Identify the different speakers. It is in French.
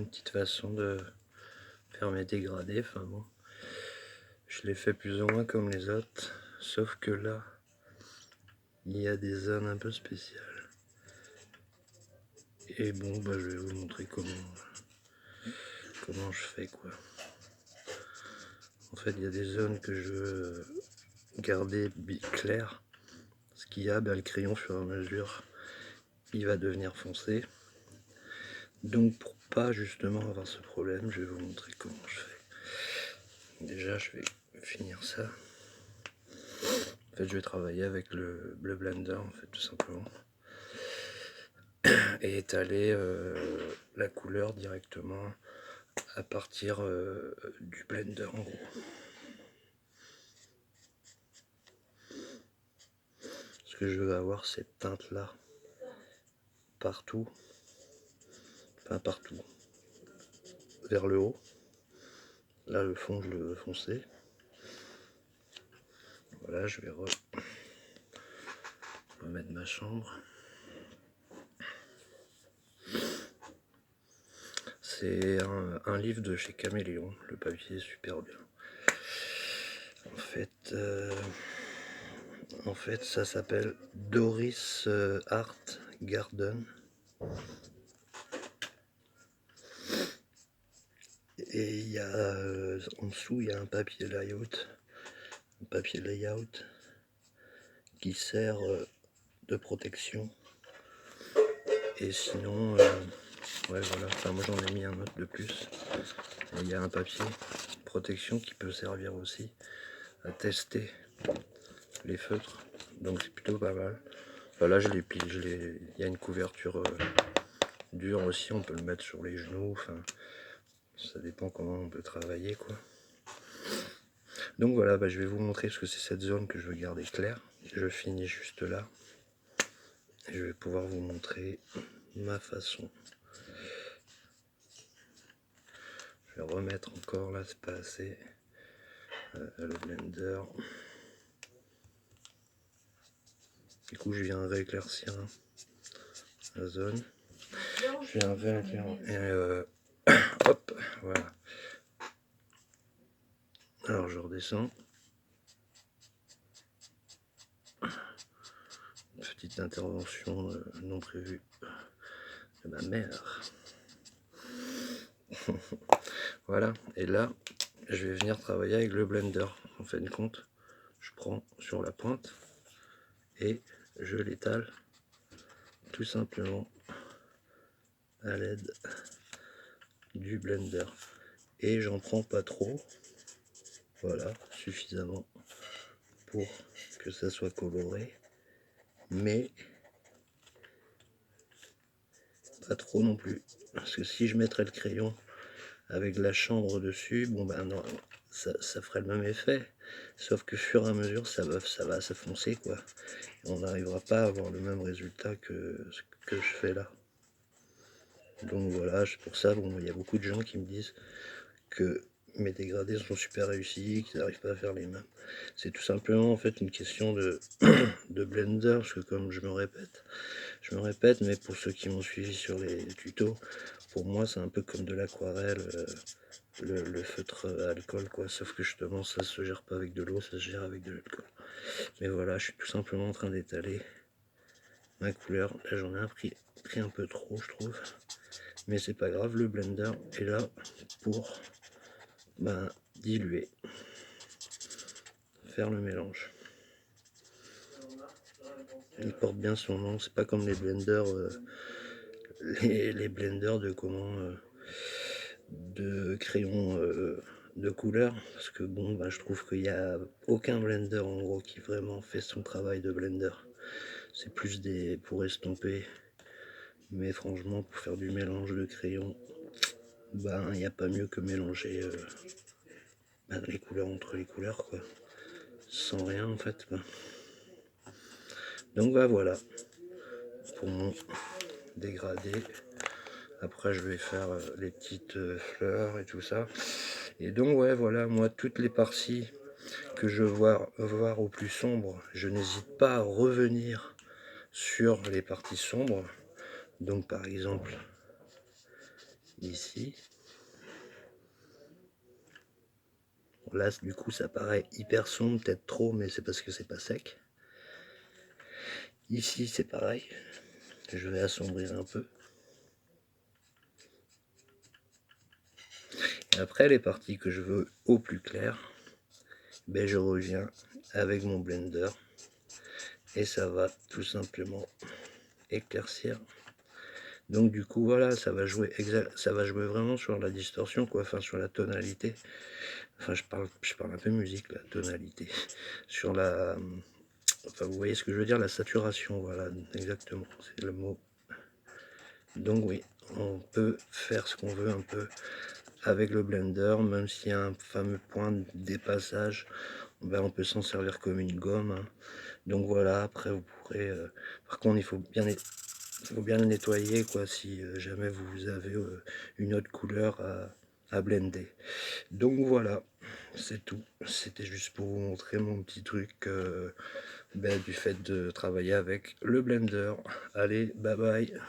Speaker 1: une petite façon de faire mes dégradés. Enfin bon, je les fais plus ou moins comme les autres, sauf que là, il y a des zones un peu spéciales. Et bon, bah, je vais vous montrer comment je fais quoi. En fait, il y a des zones que je veux garder claires. Ce qu'il y a, bah, le crayon, au fur et à mesure, il va devenir foncé. Donc pour pas justement avoir ce problème, je vais vous montrer comment je fais. Déjà, je vais finir ça. En fait, je vais travailler avec le blender, en fait, tout simplement. Et étaler la couleur directement à partir du blender, en gros. Parce que je veux avoir cette teinte-là partout. Enfin, partout. Vers le haut. Là, le fond, je le veux foncé. Voilà, je vais remettre ma chambre. C'est un livre de chez Caméléon. Le papier est super bien. En fait, ça s'appelle Doris Art Garden. Et il y a en dessous, il y a un papier layout qui sert de protection. Et sinon, ouais, voilà. Enfin, moi j'en ai mis un autre de plus. Et il y a un papier protection qui peut servir aussi à tester les feutres. Donc c'est plutôt pas mal. Enfin, là, je les pile. Il y a une couverture dure aussi. On peut le mettre sur les genoux. Enfin, ça dépend comment on peut travailler, quoi. Donc voilà, bah, je vais vous montrer ce que c'est cette zone que je veux garder claire. Je finis juste là. Et je vais pouvoir vous montrer ma façon. Je vais remettre encore, là c'est pas assez, le blender. Du coup je viens rééclaircir la zone. Je viens rééclaircir et hop, voilà. Alors je redescends. Petite intervention non prévue de ma mère. Voilà, et là je vais venir travailler avec le blender. En fin de compte, je prends sur la pointe et je l'étale tout simplement à l'aide du blender. Et j'en prends pas trop, voilà, suffisamment pour que ça soit coloré, mais pas trop non plus, parce que si je mettrais le crayon avec la chambre dessus, bon ben non, ça ferait le même effet, sauf que fur et à mesure ça va s'affoncer, quoi. On n'arrivera pas à avoir le même résultat que ce que je fais là. Donc voilà, c'est pour ça, bon, il y a beaucoup de gens qui me disent que mes dégradés sont super réussis, qu'ils n'arrivent pas à faire les mêmes. C'est tout simplement en fait une question de, de blender, parce que comme je me répète, mais pour ceux qui m'ont suivi sur les tutos, pour moi c'est un peu comme de l'aquarelle, le feutre à alcool, quoi, sauf que justement ça se gère pas avec de l'eau, ça se gère avec de l'alcool. Mais voilà, je suis tout simplement en train d'étaler ma couleur. Là j'en ai pris un peu trop, je trouve, mais c'est pas grave, le blender est là pour diluer, faire le mélange. Il porte bien son nom, c'est pas comme les blenders, les blenders de de crayons de couleur, parce que bon, je trouve qu'il n'y a aucun blender en gros qui vraiment fait son travail de blender. C'est plus des pour estomper, mais franchement pour faire du mélange de crayons, il n'y a pas mieux que mélanger les couleurs entre les couleurs, quoi, sans rien en fait, quoi. Donc voilà pour mon dégradé. Après je vais faire les petites fleurs et tout ça. Et donc ouais, voilà, moi toutes les parties que je vois voir au plus sombre, je n'hésite pas à revenir sur les parties sombres. Donc par exemple ici. Là, du coup, ça paraît hyper sombre, peut-être trop, mais c'est parce que c'est pas sec. Ici, c'est pareil. Je vais assombrir un peu. Et après, les parties que je veux au plus clair, ben, je reviens avec mon blender et ça va tout simplement éclaircir. Donc du coup, voilà, ça va jouer vraiment sur la distorsion, quoi, enfin sur la tonalité. Enfin, je parle un peu musique, la tonalité. Sur la... Enfin, vous voyez ce que je veux dire, la saturation, voilà, exactement, c'est le mot. Donc oui, on peut faire ce qu'on veut un peu avec le blender, même s'il y a un fameux point de dépassage, ben, on peut s'en servir comme une gomme, hein. Donc voilà, après vous pourrez... par contre, il faut bien le nettoyer, quoi, si jamais vous avez une autre couleur à blender. Donc voilà, c'est tout. C'était juste pour vous montrer mon petit truc ben, du fait de travailler avec le blender. Allez, bye bye.